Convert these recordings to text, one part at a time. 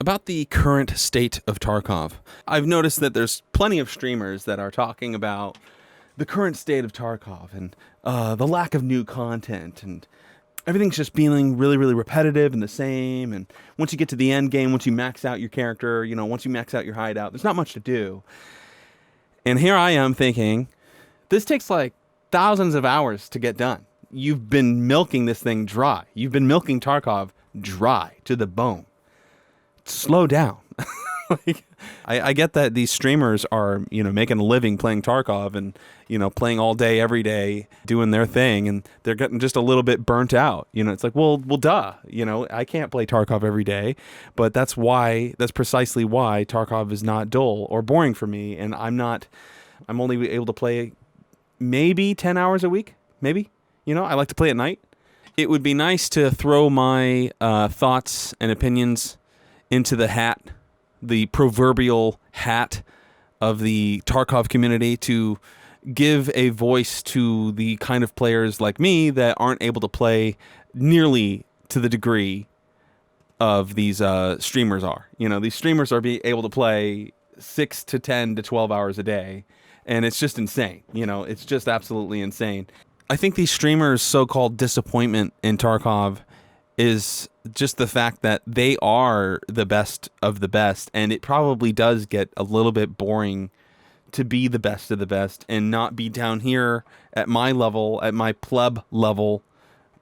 about the current state of Tarkov. I've noticed that there's plenty of streamers that are talking about the current state of Tarkov and the lack of new content, and everything's just feeling really, really repetitive and the same. And once you get to the end game, once you max out your character, once you max out your hideout, there's not much to do. And here I am thinking, this takes like thousands of hours to get done. You've been milking this thing dry. You've been milking Tarkov dry to the bone. Slow down. I get that these streamers are, making a living playing Tarkov and, playing all day, every day, doing their thing, and they're getting just a little bit burnt out. It's like, well, duh. I can't play Tarkov every day, but that's precisely why Tarkov is not dull or boring for me, and I'm only able to play maybe 10 hours a week, maybe. I like to play at night. It would be nice to throw my thoughts and opinions into the hat, the proverbial hat of the Tarkov community, to give a voice to the kind of players like me that aren't able to play nearly to the degree of these streamers are. These streamers are able to play 6 to 10 to 12 hours a day, and it's just insane. It's just absolutely insane. I think these streamers' so-called disappointment in Tarkov is just the fact that they are the best of the best, and it probably does get a little bit boring to be the best of the best and not be down here at my level, at my pleb level,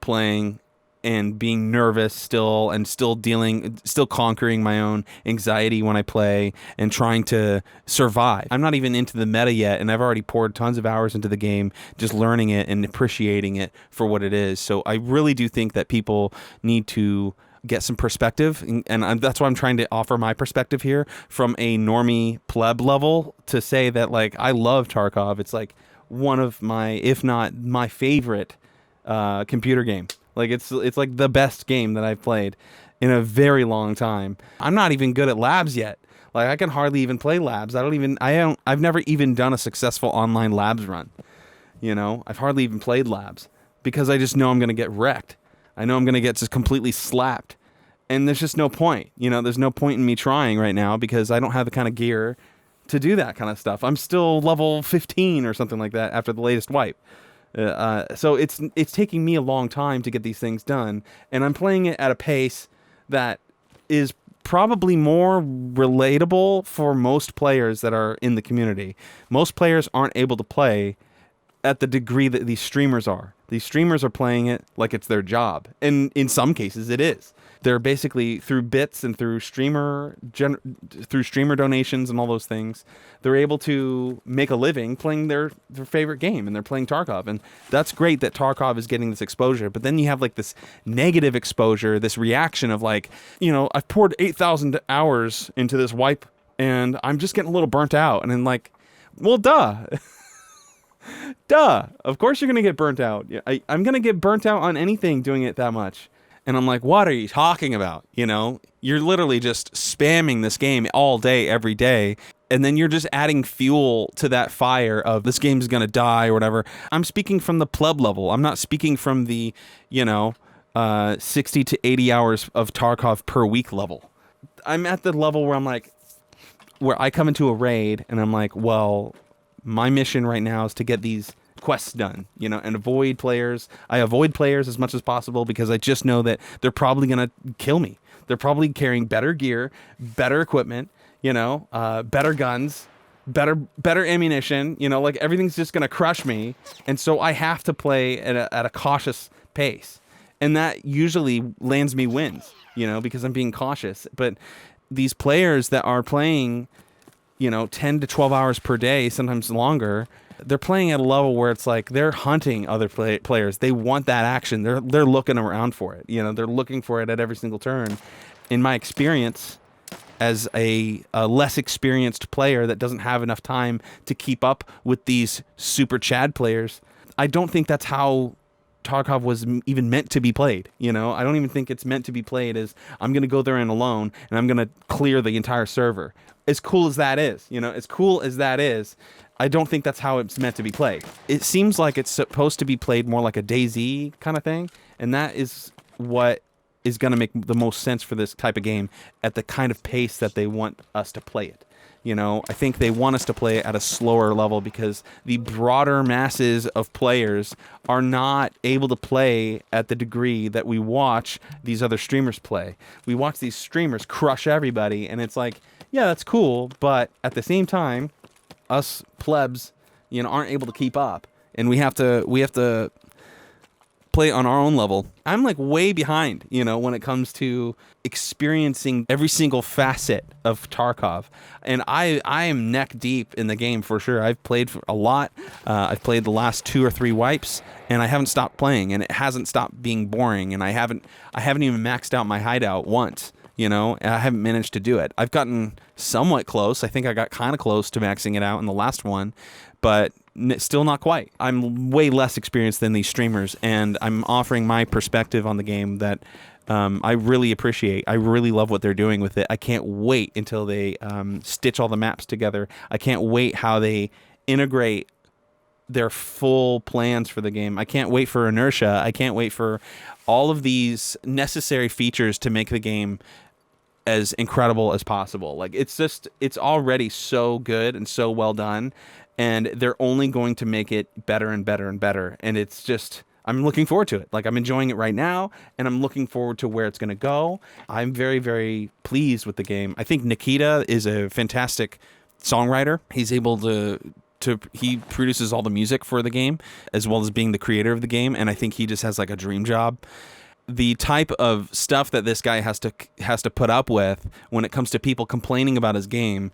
playing and being nervous still, and still conquering my own anxiety when I play and trying to survive. I'm not even into the meta yet, and I've already poured tons of hours into the game, just learning it and appreciating it for what it is. So I really do think that people need to get some perspective, and that's why I'm trying to offer my perspective here from a normie pleb level, to say that, like, I love Tarkov. It's like one of my, if not my favorite computer game. Like, it's like the best game that I've played in a very long time. I'm not even good at labs yet. Like, I can hardly even play labs. I've never even done a successful online labs run. I've hardly even played labs because I just know I'm going to get wrecked. I know I'm going to get just completely slapped. And there's just no point. There's no point in me trying right now because I don't have the kind of gear to do that kind of stuff. I'm still level 15 or something like that after the latest wipe. So it's taking me a long time to get these things done, and I'm playing it at a pace that is probably more relatable for most players that are in the community. Most players aren't able to play at the degree that these streamers are. These streamers are playing it like it's their job, and in some cases it is. They're basically, through bits and through streamer donations and all those things, they're able to make a living playing their favorite game, and they're playing Tarkov. And that's great that Tarkov is getting this exposure. But then you have like this negative exposure, this reaction of like, I've poured 8,000 hours into this wipe, and I'm just getting a little burnt out. And then like, well, duh. Duh. Of course you're going to get burnt out. I'm going to get burnt out on anything doing it that much. And I'm like, what are you talking about? You're literally just spamming this game all day, every day. And then you're just adding fuel to that fire of this game's going to die or whatever. I'm speaking from the pleb level. I'm not speaking from the, 60 to 80 hours of Tarkov per week level. I'm at the level where I'm like, where I come into a raid and I'm like, well, my mission right now is to get these quests done, and avoid players. I avoid players as much as possible because I just know that they're probably going to kill me. They're probably carrying better gear, better equipment, better guns, better ammunition, like everything's just going to crush me. And so I have to play at a cautious pace. And that usually lands me wins, because I'm being cautious. But these players that are playing, 10 to 12 hours per day, sometimes longer, they're playing at a level where it's like they're hunting other players. They want that action. They're looking around for it. They're looking for it at every single turn. In my experience, as a less experienced player that doesn't have enough time to keep up with these super Chad players, I don't think that's how Tarkov was even meant to be played. I don't even think it's meant to be played as I'm going to go there in alone and I'm going to clear the entire server. As cool as that is, I don't think that's how it's meant to be played. It seems like it's supposed to be played more like a DayZ kind of thing, and that is what is going to make the most sense for this type of game at the kind of pace that they want us to play it. You know, I think they want us to play at a slower level because the broader masses of players are not able to play at the degree that we watch these other streamers play. We watch these streamers crush everybody, and it's like, yeah, that's cool, but at the same time, us plebs, you know, aren't able to keep up, and we have to play on our own level. I'm like way behind, you know, when it comes to experiencing every single facet of Tarkov, and I am neck deep in the game for sure. I've played a lot. I've played the last 2 or 3 wipes, and I haven't stopped playing, and it hasn't stopped being boring. And I haven't even maxed out my hideout once. You know, and I haven't managed to do it. I've gotten somewhat close. I think I got kind of close to maxing it out in the last one, but still not quite. I'm way less experienced than these streamers, and I'm offering my perspective on the game that I really appreciate. I really love what they're doing with it. I can't wait until they stitch all the maps together. I can't wait how they integrate their full plans for the game. I can't wait for inertia. I can't wait for all of these necessary features to make the game as incredible as possible. Like, it's already so good and so well done, and they're only going to make it better and better and better. And it's just, I'm looking forward to it. Like, I'm enjoying it right now, and I'm looking forward to where it's going to go. I'm very, very pleased with the game. I think Nikita is a fantastic songwriter. He's able he produces all the music for the game, as well as being the creator of the game, and I think he just has like a dream job. The type of stuff that this guy has to put up with when it comes to people complaining about his game,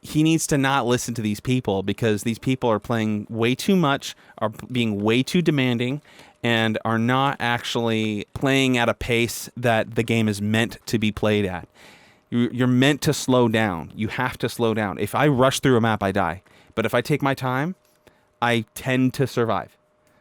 he needs to not listen to these people, because these people are playing way too much, are being way too demanding, and are not actually playing at a pace that the game is meant to be played at. You're meant to slow down. You have to slow down. If I rush through a map, I die. But if I take my time, I tend to survive.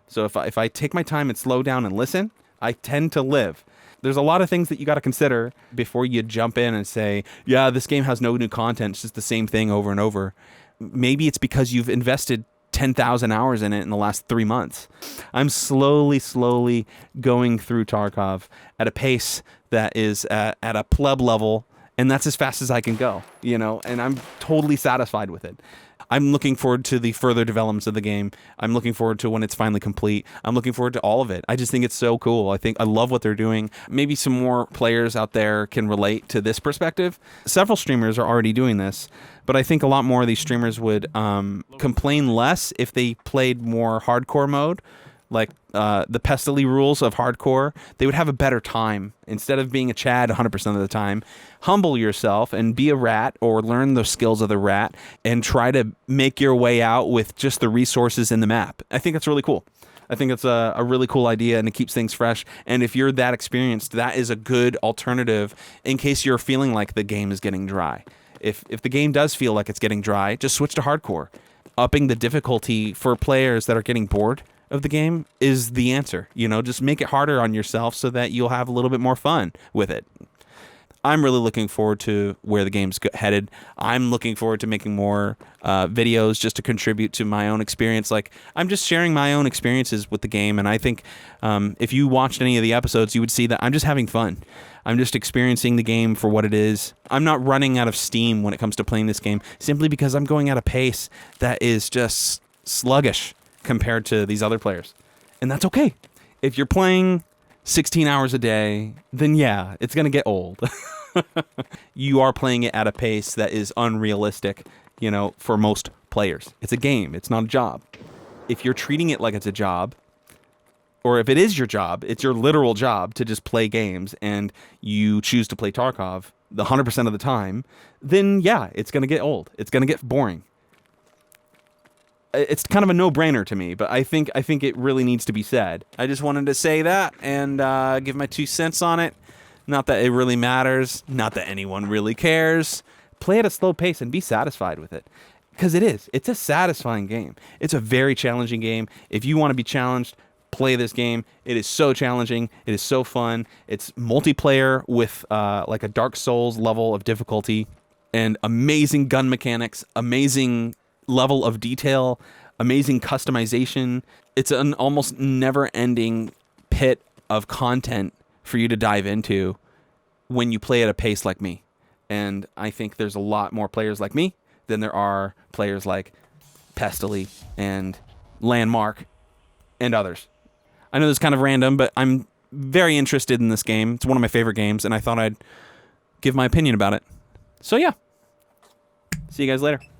So if I take my time and slow down and listen, I tend to live. There's a lot of things that you got to consider before you jump in and say, yeah, this game has no new content. It's just the same thing over and over. Maybe it's because you've invested 10,000 hours in it in the last 3 months. I'm slowly going through Tarkov at a pace that is at a pleb level, and that's as fast as I can go, you know, and I'm totally satisfied with it. I'm looking forward to the further developments of the game. I'm looking forward to when it's finally complete. I'm looking forward to all of it. I just think it's so cool. I love what they're doing. Maybe some more players out there can relate to this perspective. Several streamers are already doing this, but I think a lot more of these streamers would complain less if they played more hardcore mode, like the Pestily rules of hardcore. They would have a better time. Instead of being a Chad 100% of the time, humble yourself and be a rat, or learn the skills of the rat and try to make your way out with just the resources in the map. I think that's really cool. I think it's a really cool idea, and it keeps things fresh. And if you're that experienced, that is a good alternative in case you're feeling like the game is getting dry. If the game does feel like it's getting dry, just switch to hardcore. Upping the difficulty for players that are getting bored of the game is the answer. You know, just make it harder on yourself so that you'll have a little bit more fun with it. I'm really looking forward to where the game's headed. I'm looking forward to making more videos just to contribute to my own experience. Like, I'm just sharing my own experiences with the game, and I think if you watched any of the episodes, you would see that I'm just having fun. I'm just experiencing the game for what it is. I'm not running out of steam when it comes to playing this game, simply because I'm going at a pace that is just sluggish compared to these other players. And that's okay. If you're playing 16 hours a day, then yeah, it's going to get old. You are playing it at a pace that is unrealistic, you know, for most players. It's a game. It's not a job. If you're treating it like it's a job, or if it is your job, it's your literal job to just play games, and you choose to play Tarkov the 100% of the time, then yeah, it's going to get old. It's going to get boring. It's kind of a no-brainer to me, but I think it really needs to be said. I just wanted to say that and give my 2 cents on it. Not that it really matters. Not that anyone really cares. Play at a slow pace and be satisfied with it. Because it is. It's a satisfying game. It's a very challenging game. If you want to be challenged, play this game. It is so challenging. It is so fun. It's multiplayer with like a Dark Souls level of difficulty, and amazing gun mechanics, amazing level of detail, amazing customization. It's an almost never-ending pit of content for you to dive into when you play at a pace like me. And I think there's a lot more players like me than there are players like Pestily and Landmark and others. I know this is kind of random, but I'm very interested in this game. It's one of my favorite games, and I thought I'd give my opinion about it. So yeah. See you guys later.